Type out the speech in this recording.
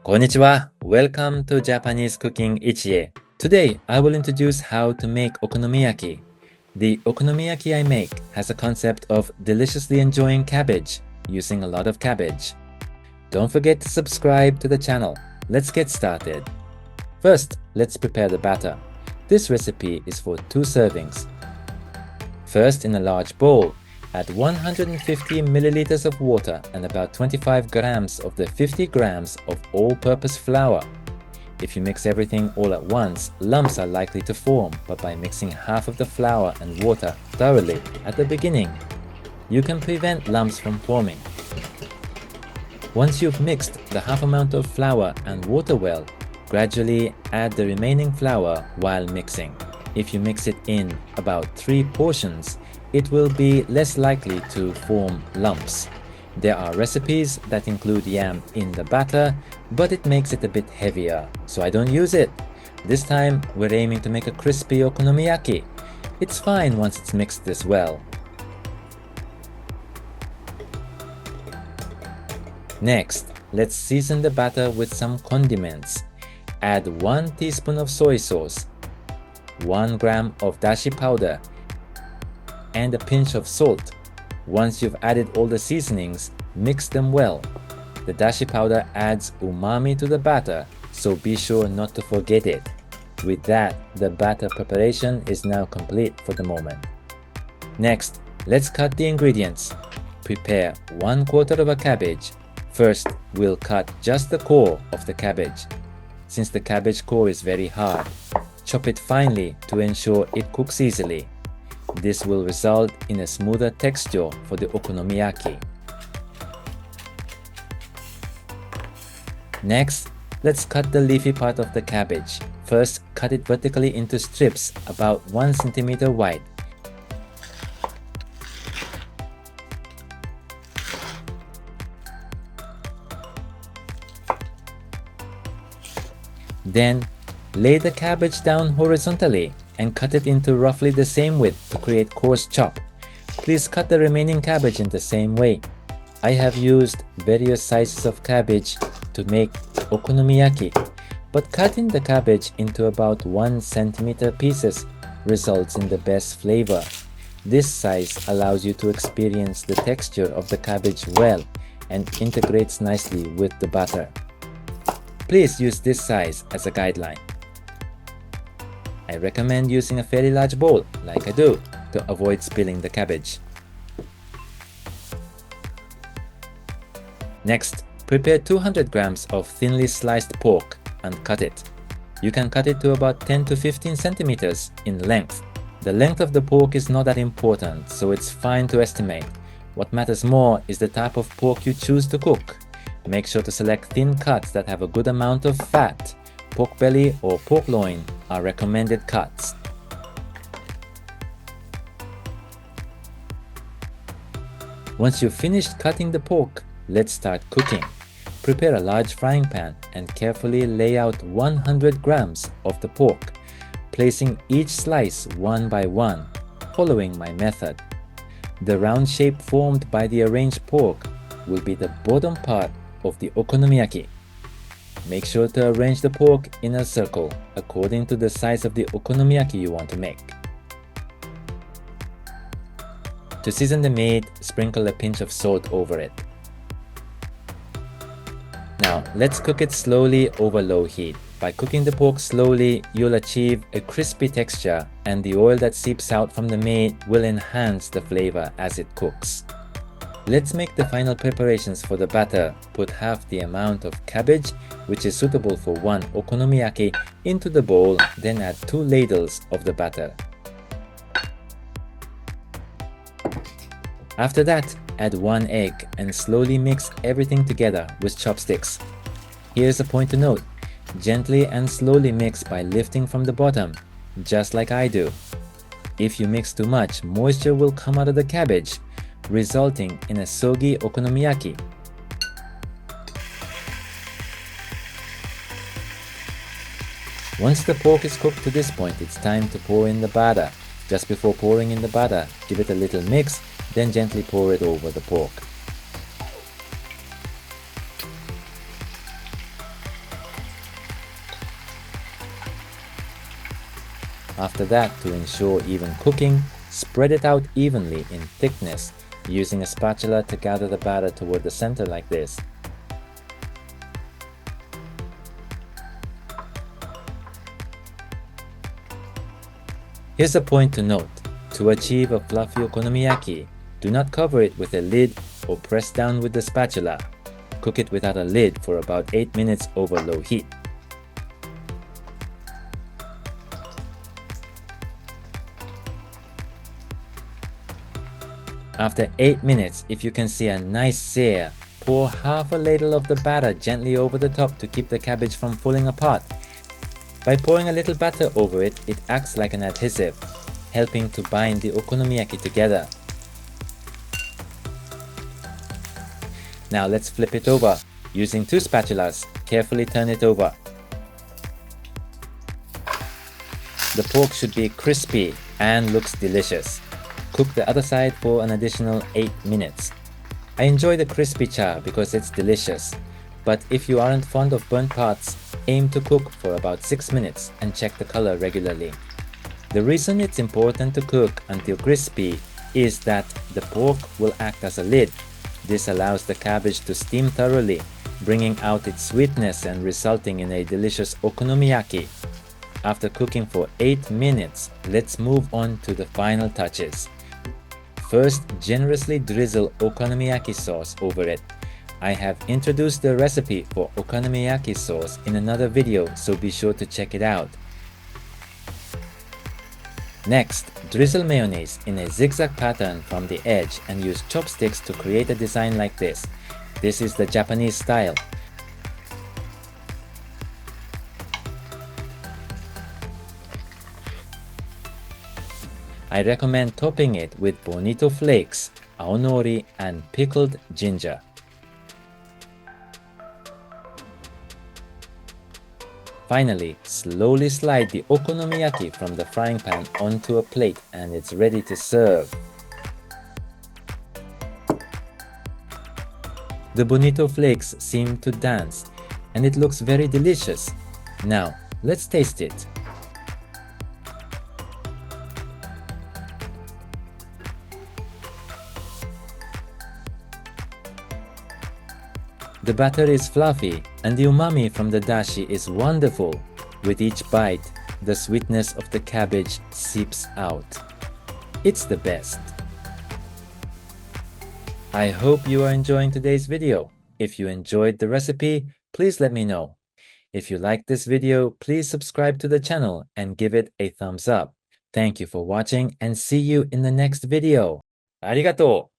Konnichiwa. Welcome to Japanese Cooking Ichie. Today, I will introduce how to make okonomiyaki. The okonomiyaki I make has a concept of deliciously enjoying cabbage, using a lot of cabbage. Don't forget to subscribe to the channel. Let's get started. First, let's prepare the batter. This recipe is for 2 servings. First, in a large bowl, add 150 milliliters of water and about 25 grams of the 50 grams of all-purpose flour. If you mix everything all at once, lumps are likely to form, but by mixing half of the flour and water thoroughly at the beginning, you can prevent lumps from forming. Once you've mixed the half amount of flour and water well, gradually add the remaining flour while mixing. If you mix it in about 3 portions, it will be less likely to form lumps. There are recipes that include yam in the batter, but it makes it a bit heavier, so I don't use it. This time, we're aiming to make a crispy okonomiyaki. It's fine once it's mixed this well. Next, let's season the batter with some condiments. Add 1 teaspoon of soy sauce, 1 gram of dashi powder, and a pinch of salt. Once you've added all the seasonings, mix them well. The dashi powder adds umami to the batter, so be sure not to forget it. With that, the batter preparation is now complete for the moment. Next, let's cut the ingredients. Prepare 1/4 of a cabbage. First, we'll cut just the core of the cabbage. Since the cabbage core is very hard, chop it finely to ensure it cooks easily. This will result in a smoother texture for the okonomiyaki. Next, let's cut the leafy part of the cabbage. First, cut it vertically into strips about 1 centimeter wide. Then, lay the cabbage down horizontally and cut it into roughly the same width to create coarse chop. Please cut the remaining cabbage in the same way. I have used various sizes of cabbage to make okonomiyaki, but cutting the cabbage into about 1 centimeter pieces results in the best flavor. This size allows you to experience the texture of the cabbage well and integrates nicely with the batter. Please use this size as a guideline. I recommend using a fairly large bowl, like I do, to avoid spilling the cabbage. Next, prepare 200 grams of thinly sliced pork and cut it. You can cut it to about 10 to 15 centimeters in length. The length of the pork is not that important, so it's fine to estimate. What matters more is the type of pork you choose to cook. Make sure to select thin cuts that have a good amount of fat. Pork belly or pork loin are recommended cuts. Once you've finished cutting the pork, let's start cooking. Prepare a large frying pan and carefully lay out 100 grams of the pork, placing each slice one by one, following my method. The round shape formed by the arranged pork will be the bottom part of the okonomiyaki. Make sure to arrange the pork in a circle according to the size of the okonomiyaki you want to make. To season the meat, sprinkle a pinch of salt over it. Now, let's cook it slowly over low heat. By cooking the pork slowly, you'll achieve a crispy texture, and the oil that seeps out from the meat will enhance the flavor as it cooks. Let's make the final preparations for the batter. Put half the amount of cabbage, which is suitable for 1 okonomiyaki, into the bowl, then add 2 ladles of the batter. After that, add 1 egg and slowly mix everything together with chopsticks. Here's a point to note. Gently and slowly mix by lifting from the bottom, just like I do. If you mix too much, moisture will come out of the cabbage, resulting in a soggy okonomiyaki. Once the pork is cooked to this point, it's time to pour in the batter. Just before pouring in the batter, give it a little mix, then gently pour it over the pork. After that, to ensure even cooking, spread it out evenly in thickness, using a spatula to gather the batter toward the center like this. Here's a point to note. To achieve a fluffy okonomiyaki, do not cover it with a lid or press down with the spatula. Cook it without a lid for about 8 minutes over low heat. After 8 minutes, if you can see a nice sear, pour half a ladle of the batter gently over the top to keep the cabbage from falling apart. By pouring a little batter over it, it acts like an adhesive, helping to bind the okonomiyaki together. Now let's flip it over. Using 2 spatulas, carefully turn it over. The pork should be crispy and looks delicious. Cook the other side for an additional 8 minutes. I enjoy the crispy char because it's delicious, but if you aren't fond of burnt parts, aim to cook for about 6 minutes and check the color regularly. The reason it's important to cook until crispy is that the pork will act as a lid. This allows the cabbage to steam thoroughly, bringing out its sweetness and resulting in a delicious okonomiyaki. After cooking for 8 minutes, let's move on to the final touches. First, generously drizzle okonomiyaki sauce over it. I have introduced the recipe for okonomiyaki sauce in another video, so be sure to check it out. Next, drizzle mayonnaise in a zigzag pattern from the edge and use chopsticks to create a design like this. This is the Japanese style. I recommend topping it with bonito flakes, aonori, and pickled ginger. Finally, slowly slide the okonomiyaki from the frying pan onto a plate and it's ready to serve. The bonito flakes seem to dance and it looks very delicious. Now, let's taste it. The batter is fluffy and the umami from the dashi is wonderful. With each bite, the sweetness of the cabbage seeps out. It's the best. I hope you are enjoying today's video. If you enjoyed the recipe, please let me know. If you liked this video, please subscribe to the channel and give it a thumbs up. Thank you for watching and see you in the next video. ありがとう。